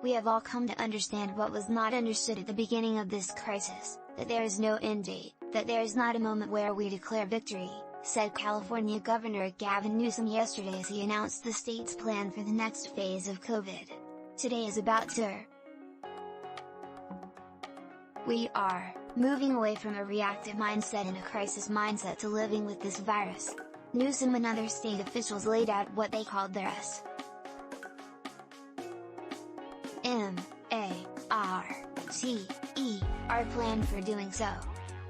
We have all come to understand what was not understood at the beginning of this crisis, that there is no end date, that there is not a moment where we declare victory, said California Governor Gavin Newsom yesterday as he announced the state's plan for the next phase of COVID. Today is about to. We are moving away from a reactive mindset and a crisis mindset to living with this virus. Newsom and other state officials laid out what they called their SMARTER plan for doing so.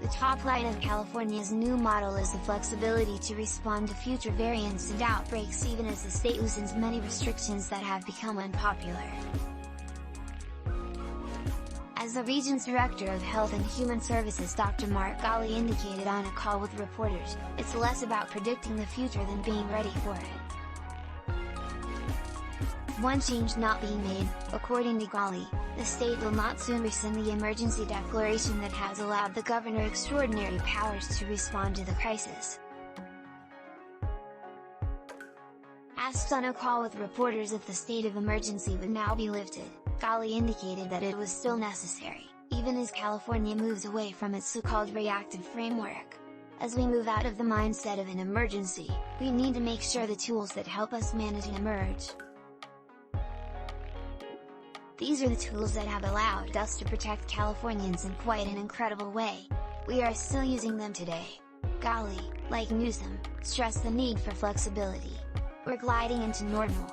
The top line of California's new model is the flexibility to respond to future variants and outbreaks even as the state loosens many restrictions that have become unpopular. As the region's Director of Health and Human Services Dr. Ghaly indicated on a call with reporters, it's less about predicting the future than being ready for it. One change not being made, according to Ghaly, the state will not soon rescind the emergency declaration that has allowed the governor extraordinary powers to respond to the crisis. Asked on a call with reporters if the state of emergency would now be lifted, Ghaly indicated that it was still necessary, even as California moves away from its so-called reactive framework. As we move out of the mindset of an emergency, we need to make sure the tools that help us manage and emerge. These are the tools that have allowed us to protect Californians in quite an incredible way. We are still using them today. Ghaly, like Newsom, stressed the need for flexibility. We're gliding into normal.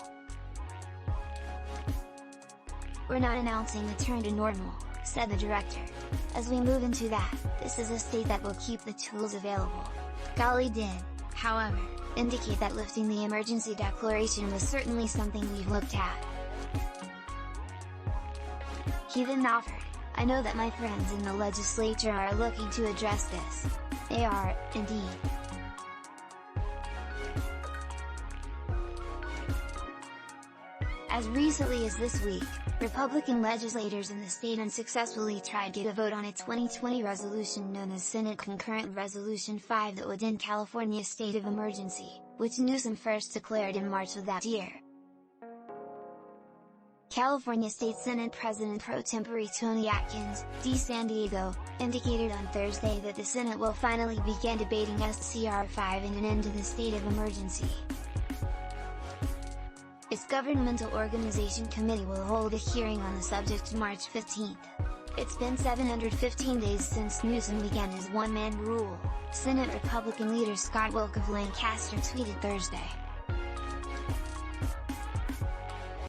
We're not announcing the turn to normal, said the director. As we move into that, this is a state that will keep the tools available. Ghaly did, however, indicate that lifting the emergency declaration was certainly something we've looked at. He then offered, "I know that my friends in the legislature are looking to address this. They are, indeed." As recently as this week, Republican legislators in the state unsuccessfully tried to get a vote on a 2020 resolution known as Senate Concurrent Resolution 5 that would end California's state of emergency, which Newsom first declared in March of that year. California State Senate President pro tempore Toni Atkins, D. San Diego, indicated on Thursday that the Senate will finally begin debating SCR 5 and an end to the state of emergency. Its Governmental Organization Committee will hold a hearing on the subject March 15. It's been 715 days since Newsom began his one-man rule, Senate Republican leader Wilk of Lancaster tweeted Thursday.